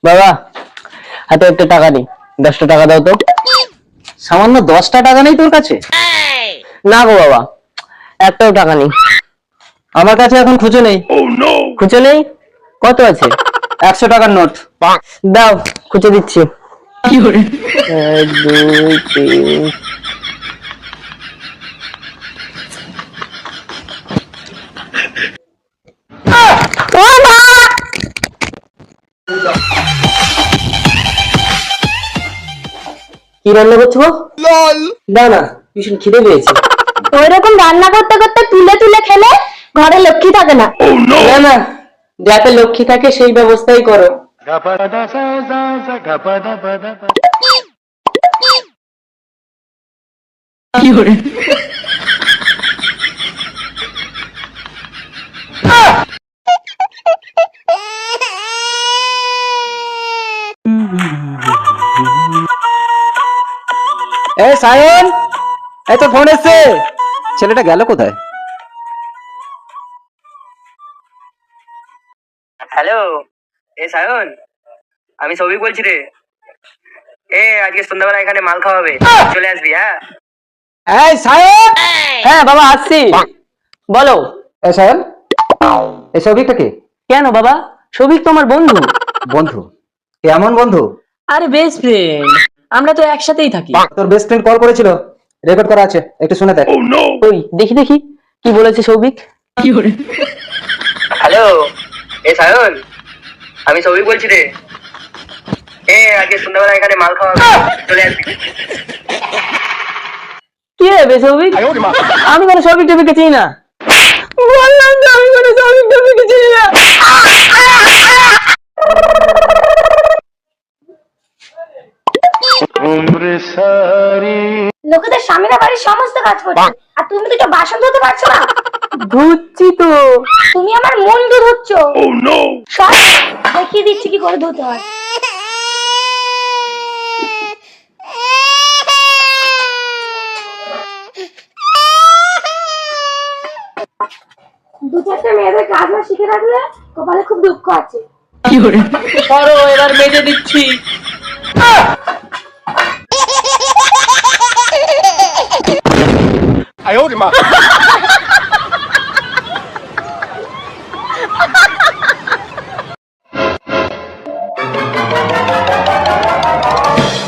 বাবা, হাতে একটা টাকা নেই, 10টা টাকা দাও তো। সামান্য 10টা টাকা নেই তোর কাছে? না গো বাবা, একটাও টাকা নেই আমার কাছে এখন খুঁজে নেই। খুঁজে নেই। কত আছে? 100 টাকার নোট। দাও, খুঁজে দিচ্ছি। 1 2 3। কি রান্না করছো? না না, ভীষণ খিদে পেয়েছে। ওইরকম রান্না করতে করতে তুলে তুলে খেলে ঘরে লক্ষ্মী থাকে না। না না, যাতে লক্ষ্মী থাকে সেই ব্যবস্থাই করো। এই সায়ন, এই তো ফোন এসছে। ছেলেটা গেল কোথায়? হ্যালো, এ সায়ন, আমি সৌভিক বলছি রে। আজকে সন্ধ্যাবেলা এখানে মাল খাওয়াবে, চলে আসবি। হ্যাঁ এই সায়ন। হ্যাঁ বাবা, আসছি। বলো। এই সায়ন, এই সৌভিকটা কে? কেন বাবা? সৌভিক তো আমার বন্ধু। বন্ধু? কেমন বন্ধু? আরে বেস্ট ফ্রেন্ড, আমরা তো একসাথেই থাকি। তোর বেস্ট ফ্রেন্ড কল করেছিল, রেকর্ড করা আছে, একটু শুনে দেখ। ওই দেখি দেখি কি বলেছে সৌভিক। হ্যালো, এ সায়ন, আমি সৌভিক বলছি রে। আজকে সন্ধ্যাবেলা এখানে মাল খাওয়াবে, চলে আসবি। কি হবে সৌভিক? আমি কোনো সৌভিক টবিকে চিনি না। বললাম তো আমি কোনো সৌভিক টবিকে চিনি না। লোকেদের স্বামীরা বাড়ির সমস্ত কাজ করছে, আর তুমি দুটো বাসন ধুতে পারছো না। ধুচ্ছি তো। তুমি আমার মন ধুচ্ছ। সব দেখিয়ে দিচ্ছি কি করে ধুতে হয়। দু চারটে মেয়েদের কাজ না শিখে রাখলে কপালে খুব দুঃখ আছে। করো, এবার বেজে দিচ্ছি।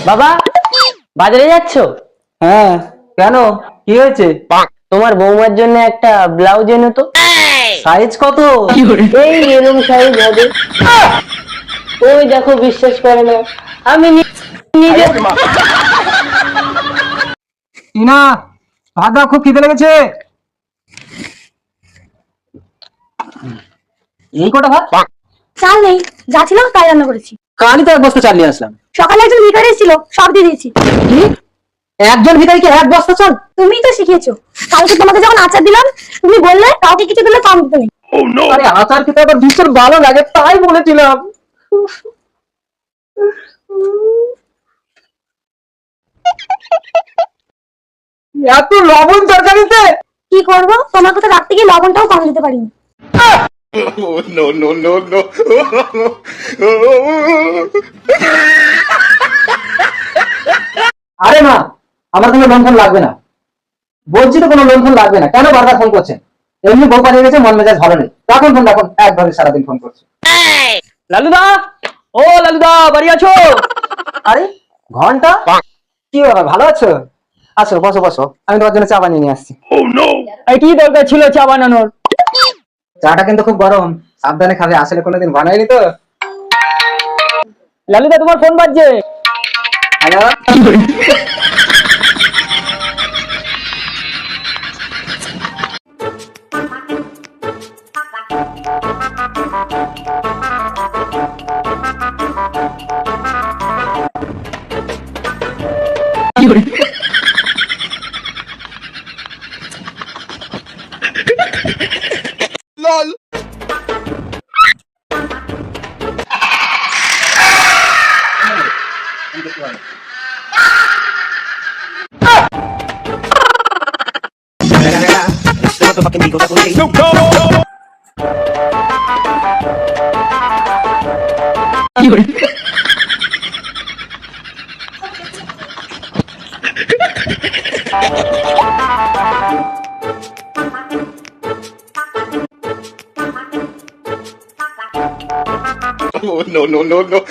বাবা, বাজারে যাচ্ছ? হ্যাঁ, কেন, কি হয়েছে? তোমার বৌমার জন্য একটা ব্লাউজ এনো তো। সাইজ কত? এই এরকম সাইজ হবে। ওই দেখো, বিশ্বাস করে না, আমি নিজে। টিনা, ভাত দাও, খুব খিদে লেগেছে। এই কটা ভাত? চাল নেই, যা ছিল তাই রান্না করেছি। কালই তো 1 বস্তা চাল নিয়ে আসলাম। সকালে একজন ভিখারি ছিল, সব দিয়ে দিয়েছি। কি? একজন ভিখারিকে 1 বস্তা চাল? তুমিই তো শিখিয়েছো। কালকে তোমাকে যখন আচার দিলাম, তুমি বললে কাউকে কিছু দিলে কম দিতে নেই। আরে আচার খেতে আবার ভীষণ ভালো লাগে, তাই বলেছিলাম। এত লবণ তরকারিতে? কি করবো, তোমার কথা রাখতে গিয়ে লবণটাও কম দিতে পারিনি। আরে না, আমার কোনো লোন ফোন লাগবে না। বলছি তো কোনো লোন ফোন লাগবে না, কেন বারবার ফোন করছেন? এমনি বউ পালিয়ে গেছে, মন মেজাজ ভালো নেই। রাখুন ফোন, রাখুন। একভাবে সারাদিন ফোন করছে। লালুদা, ও লালুদা, বাড়ি আছো? আরে ঘন্টা, কি ব্যাপার, ভালো আছো? আসো, বসো বসো, আমি তোমার জন্য চা বানিয়ে নিয়ে আসছি। এই কি দরকার ছিল চা বানানোর? চাটা কিন্তু খুব গরম, সাবধানে খাবে, আসলে কোনোদিন বানাইনি তো। লালুদা, তোমার ফোন বাজছে। Hello. no, no, no, no.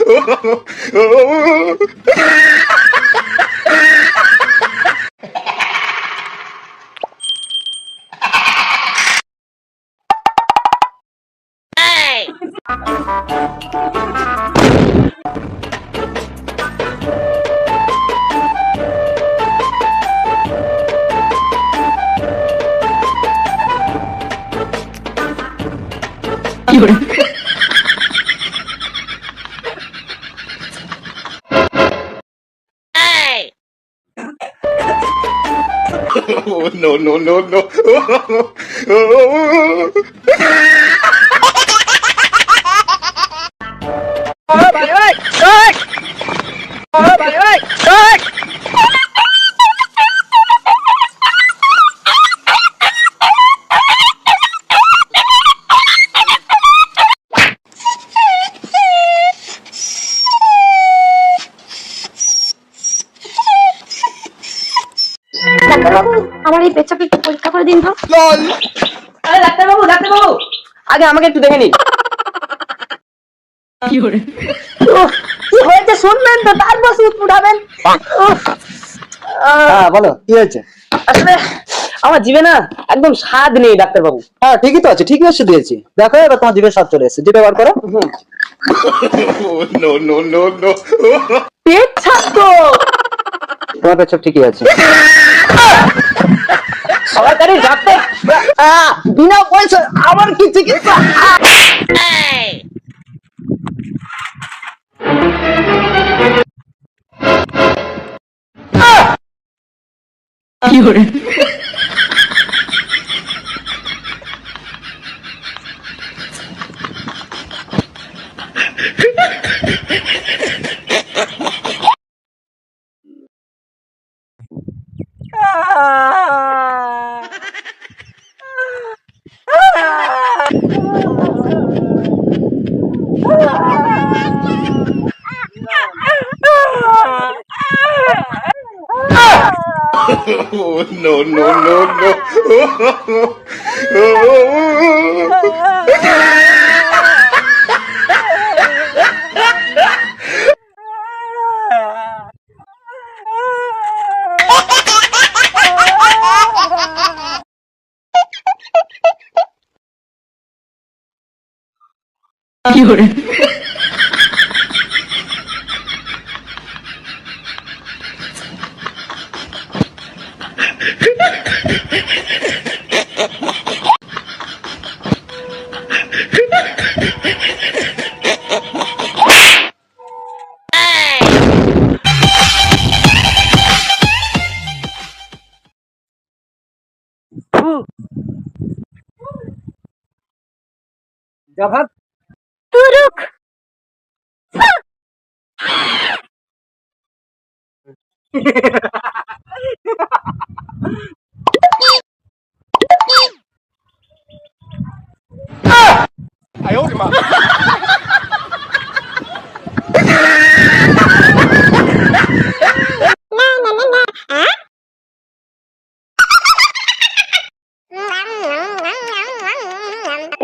Oh, no, no, no, no. ডাক্তারবাবু, আমার এই পেচ্ছাপে একটু পরীক্ষা করে দিন তো। আরে ডাক্তারবাবু, ডাক্তারবাবু, আগে আমাকে একটু দেখে নিন। উফ, কি হয়েছে শুনবেন তো, তারপর সুদ উঠাবেন। উফ, হ্যাঁ বলো কি হয়েছে? আসলে আমার জিভে না একদম স্বাদ নেই ডাক্তারবাবু। হ্যাঁ ঠিকই তো আছে, ঠিকই ওষুধ দিয়েছি। দেখো এবার তোমার জিভে স্বাদ চলে এসেছে, জিভে বার করো। Oh, no, no, no, no. পেট ছাড়তো। তোমার পেছাব ঠিকই আছে। সরকারি ডাক্তার বিনা পয়সা আমার কি চিকিৎসা? Oh, no, no, no, no. যা ভাত। তুরুক।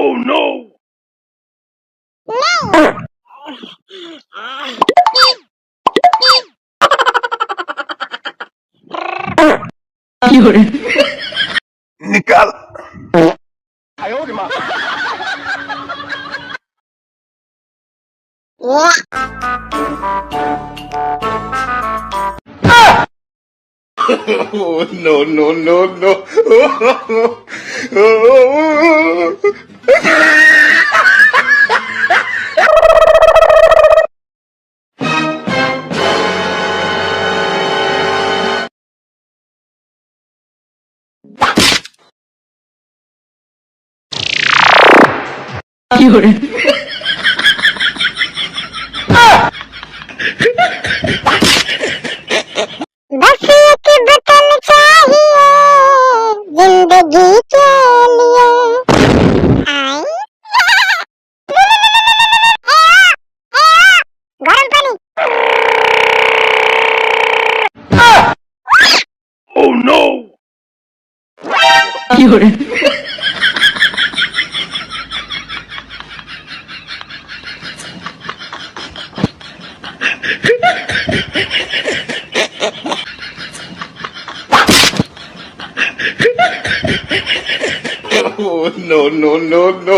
Oh, no. निकाल Oh, no, no, no, no. बस एक बोतल चाहिए जिंदगी के लिए। आई गरम पानी। Oh, no. Oh no no no no.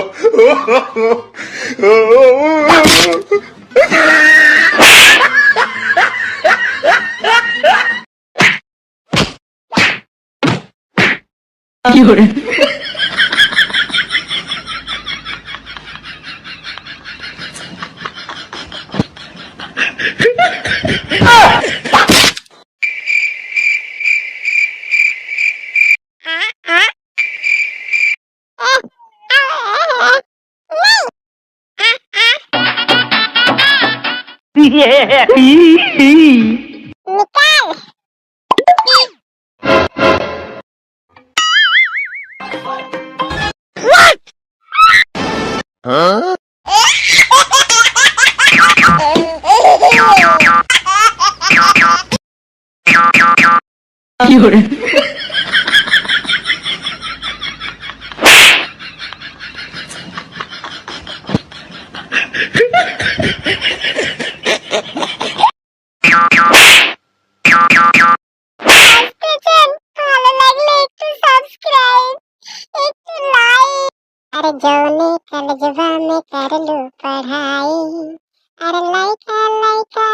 ভালো লাগলে একটু সাবস্ক্রাইব, একটু লাইক। अरे जो निकल जवा में कर लो पढ़ाई। अरे लाइका लाइका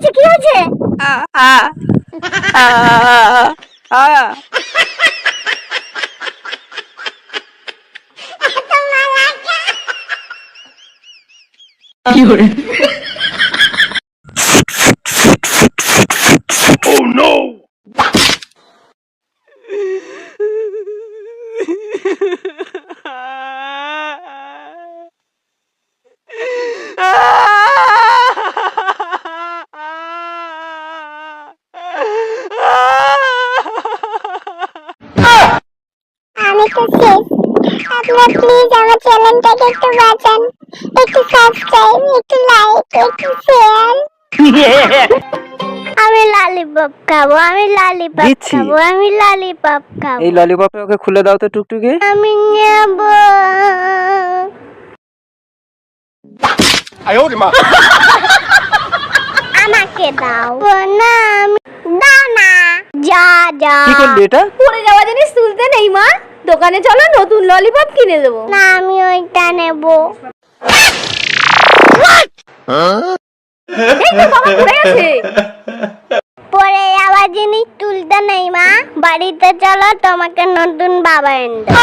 से কি হচ্ছে Oh no. আমি তো শেষ। আপনারা প্লিজ আমার চ্যানেলটাকে একটু বাঁচান, একটু সাবস্ক্রাইব, একটু লাইক, একটু শেয়ার। আমি ললিপপ খাবো, আমি ললিপপ দিচ্ছি। খাবো, আমি ললিপপ খাবো। এই ললিপপটা ওকে খুলে দাও তো টুকটুকি। আমি নেব। আমাকে দাও না, আমি দাও না। যা যা। কি করলি এটা? পড়ে যাওয়া জিনিস তুলতে নেই মা, দোকানে চলো নতুন ললিপপ কিনে দেবো। না আমি ওইটা নেব। এই তো বাবা পড়ে গেছে। পরে যাওয়া জিনিস তুলতে নেই মা, বাড়িতে চলো তোমাকে নতুন বাবা এনে দেব।